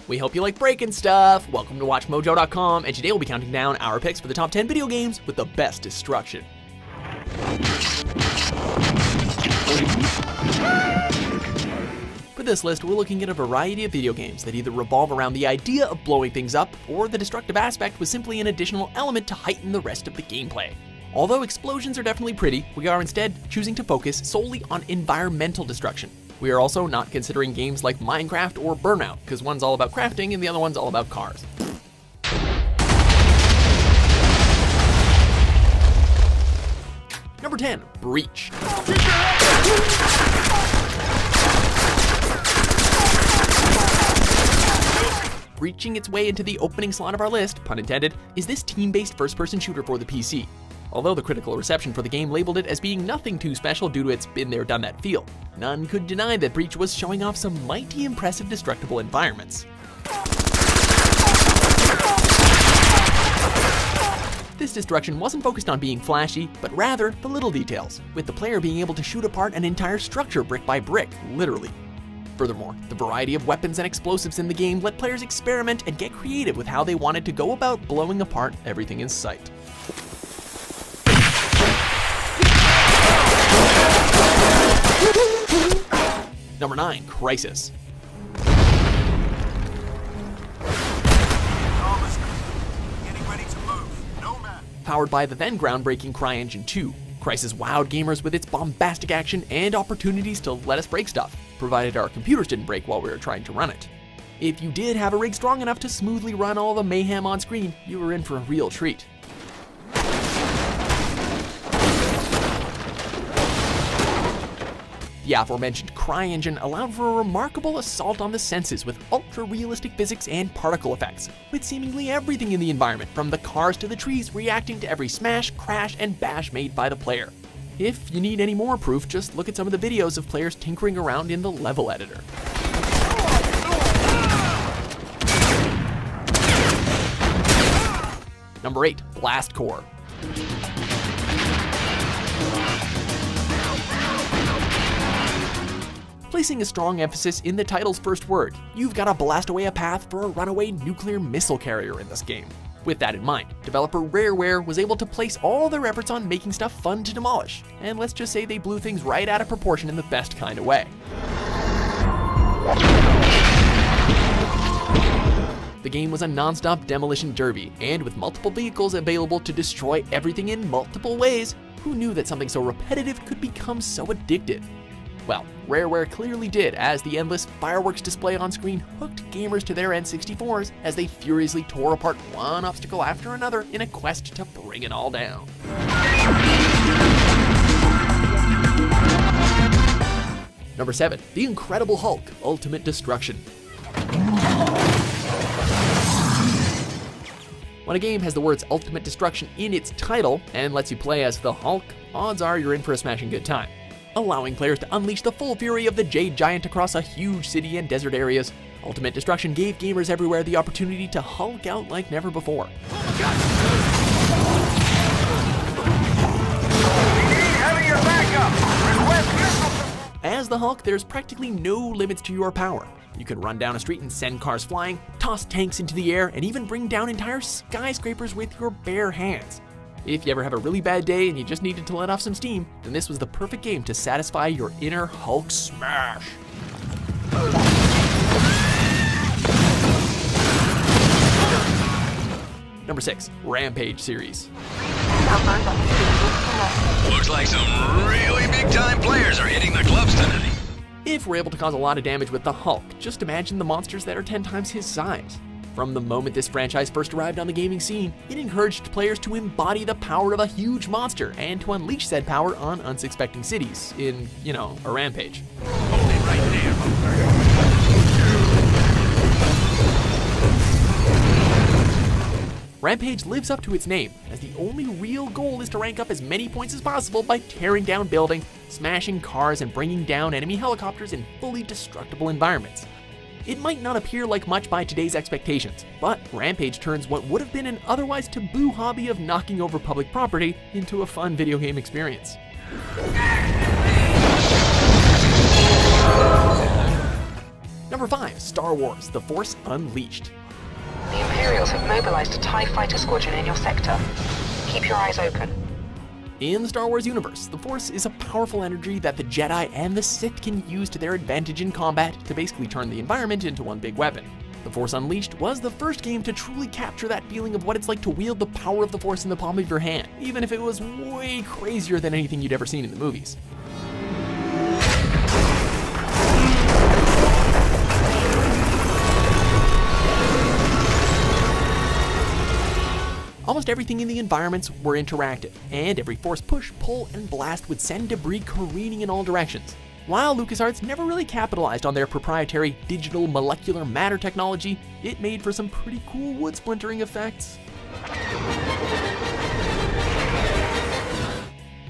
We hope you like breaking stuff. Welcome to WatchMojo.com, and today we'll be counting down our picks for the top 10 video games with the best destruction. For this list, we're looking at a variety of video games that either revolve around the idea of blowing things up, or the destructive aspect was simply an additional element to heighten the rest of the gameplay. Although explosions are definitely pretty, we are instead choosing to focus solely on environmental destruction. We are also not considering games like Minecraft or Burnout, because one's all about crafting and the other one's all about cars. Number 10, Breach. Breaching its way into the opening slot of our list, pun intended, is this team-based first-person shooter for the PC. Although the critical reception for the game labeled it as being nothing too special due to its been-there-done-that feel, none could deny that Breach was showing off some mighty impressive destructible environments. This destruction wasn't focused on being flashy, but rather the little details, with the player being able to shoot apart an entire structure brick by brick, literally. Furthermore, the variety of weapons and explosives in the game let players experiment and get creative with how they wanted to go about blowing apart everything in sight. Number 9, Crisis. Powered by the then groundbreaking CryEngine 2, Crisis wowed gamers with its bombastic action and opportunities to let us break stuff, provided our computers didn't break while we were trying to run it. If you did have a rig strong enough to smoothly run all the mayhem on screen, you were in for a real treat. The aforementioned CryEngine allowed for a remarkable assault on the senses with ultra-realistic physics and particle effects, with seemingly everything in the environment, from the cars to the trees, reacting to every smash, crash, and bash made by the player. If you need any more proof, just look at some of the videos of players tinkering around in the level editor. Number 8, Blast Core. Placing a strong emphasis in the title's first word, you've got to blast away a path for a runaway nuclear missile carrier in this game. With that in mind, developer Rareware was able to place all their efforts on making stuff fun to demolish, and let's just say they blew things right out of proportion in the best kind of way. The game was a non-stop demolition derby, and with multiple vehicles available to destroy everything in multiple ways, who knew that something so repetitive could become so addictive? Well, Rareware clearly did, as the endless fireworks display on screen hooked gamers to their N64s as they furiously tore apart one obstacle after another in a quest to bring it all down. Number 7, The Incredible Hulk: Ultimate Destruction. When a game has the words Ultimate Destruction in its title and lets you play as the Hulk, odds are you're in for a smashing good time. Allowing players to unleash the full fury of the Jade Giant across a huge city and desert areas, Ultimate Destruction gave gamers everywhere the opportunity to Hulk out like never before. As the Hulk, there's practically no limits to your power. You can run down a street and send cars flying, toss tanks into the air, and even bring down entire skyscrapers with your bare hands. If you ever have a really bad day and you just needed to let off some steam, then this was the perfect game to satisfy your inner Hulk smash. Number 6, Rampage series. Looks like some really big-time players are hitting the clubs tonight. If we're able to cause a lot of damage with the Hulk, just imagine the monsters that are 10 times his size. From the moment this franchise first arrived on the gaming scene, it encouraged players to embody the power of a huge monster and to unleash said power on unsuspecting cities in, a rampage. Hold it right there. Rampage lives up to its name, as the only real goal is to rank up as many points as possible by tearing down buildings, smashing cars, and bringing down enemy helicopters in fully destructible environments. It might not appear like much by today's expectations, but Rampage turns what would have been an otherwise taboo hobby of knocking over public property into a fun video game experience. Number Number 5, Star Wars: The Force Unleashed. The Imperials have mobilized a TIE fighter squadron in your sector. Keep your eyes open. In the Star Wars universe, the Force is a powerful energy that the Jedi and the Sith can use to their advantage in combat to basically turn the environment into one big weapon. The Force Unleashed was the first game to truly capture that feeling of what it's like to wield the power of the Force in the palm of your hand, even if it was way crazier than anything you'd ever seen in the movies. Almost everything in the environments were interactive, and every Force push, pull, and blast would send debris careening in all directions. While LucasArts never really capitalized on their proprietary digital molecular matter technology, it made for some pretty cool wood splintering effects.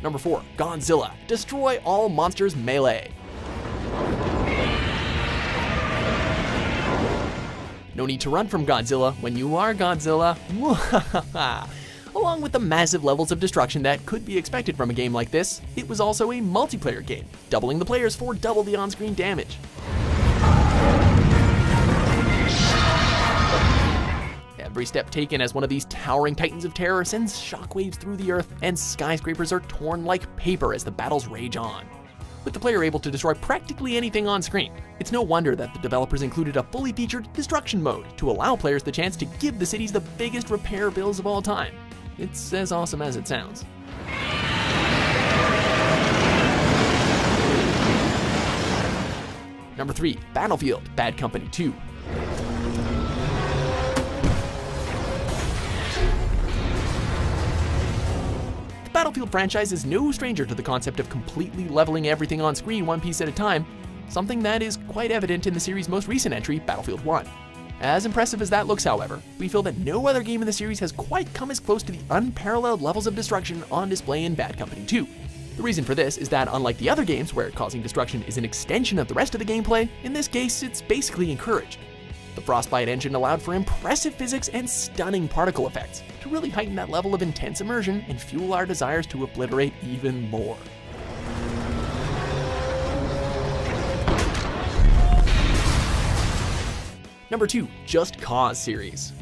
Number 4, Godzilla: Destroy All Monsters Melee. No need to run from Godzilla when you are Godzilla. Along with the massive levels of destruction that could be expected from a game like this, it was also a multiplayer game, doubling the players for double the on-screen damage. Every step taken as one of these towering titans of terror sends shockwaves through the earth, and skyscrapers are torn like paper as the battles rage on. With the player able to destroy practically anything on screen, it's no wonder that the developers included a fully featured destruction mode to allow players the chance to give the cities the biggest repair bills of all time. It's as awesome as it sounds. Number 3, Battlefield: Bad Company 2. Battlefield franchise is no stranger to the concept of completely leveling everything on screen one piece at a time, something that is quite evident in the series' most recent entry, Battlefield 1. As impressive as that looks, however, we feel that no other game in the series has quite come as close to the unparalleled levels of destruction on display in Bad Company 2. The reason for this is that unlike the other games where causing destruction is an extension of the rest of the gameplay, in this case it's basically encouraged. The Frostbite engine allowed for impressive physics and stunning particle effects to really heighten that level of intense immersion and fuel our desires to obliterate even more. Number 2, Just Cause series.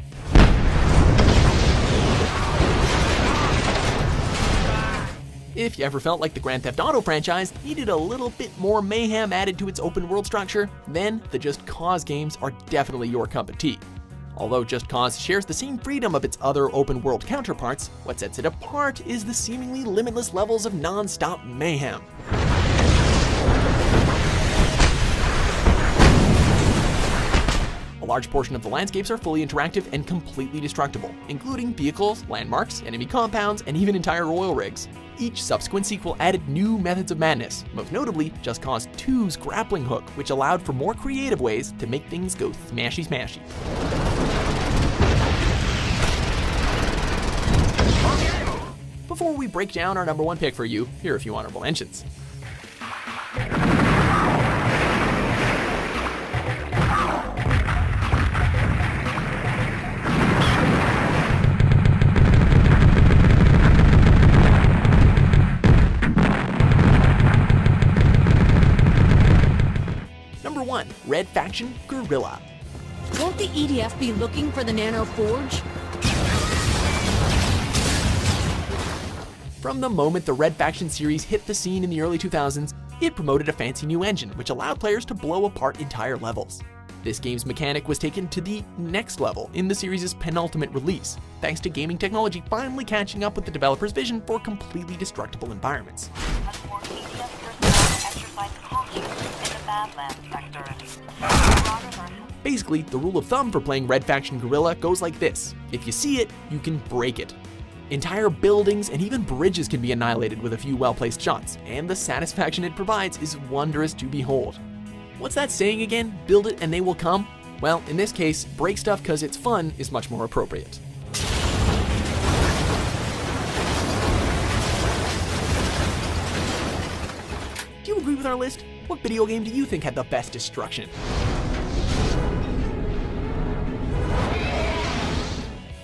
If you ever felt like the Grand Theft Auto franchise needed a little bit more mayhem added to its open world structure, then the Just Cause games are definitely your cup of tea. Although Just Cause shares the same freedom of its other open world counterparts, what sets it apart is the seemingly limitless levels of non-stop mayhem. A large portion of the landscapes are fully interactive and completely destructible, including vehicles, landmarks, enemy compounds, and even entire oil rigs. Each subsequent sequel added new methods of madness, most notably Just Cause 2's grappling hook, which allowed for more creative ways to make things go smashy smashy. Before we break down our number 1 pick for you, here are a few honorable mentions. Number 1, Red Faction Guerrilla. Won't the EDF be looking for the Nano Forge? From the moment the Red Faction series hit the scene in the early 2000s, it promoted a fancy new engine which allowed players to blow apart entire levels. This game's mechanic was taken to the next level in the series' penultimate release, thanks to gaming technology finally catching up with the developer's vision for completely destructible environments. Basically, the rule of thumb for playing Red Faction Guerrilla goes like this: if you see it, you can break it. Entire buildings and even bridges can be annihilated with a few well-placed shots, and the satisfaction it provides is wondrous to behold. What's that saying again? Build it and they will come? Well, in this case, break stuff cause it's fun is much more appropriate. Do you agree with our list? What video game do you think had the best destruction?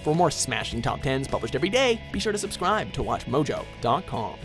For more smashing top 10s published every day, be sure to subscribe to WatchMojo.com.